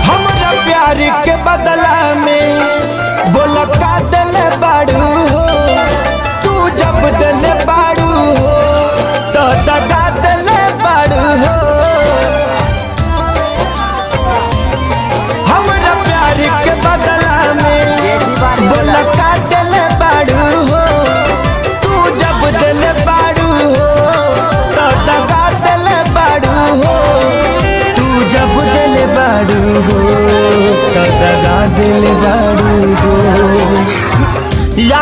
हमरा प्यार के बदला में बोला का दिल बाड़ू हो, तू जब दिल बाड़ू हो तो दगा दिल बाड़ू हो। हमरा प्यार के बदला में बोला का दिल बाड़ू हो, तू जब दिल बाड़ू हो तो दगा दिल बाड़ू हो, तू जब दिल बाड़ू हो तो दगा दिल बाड़ू हो। या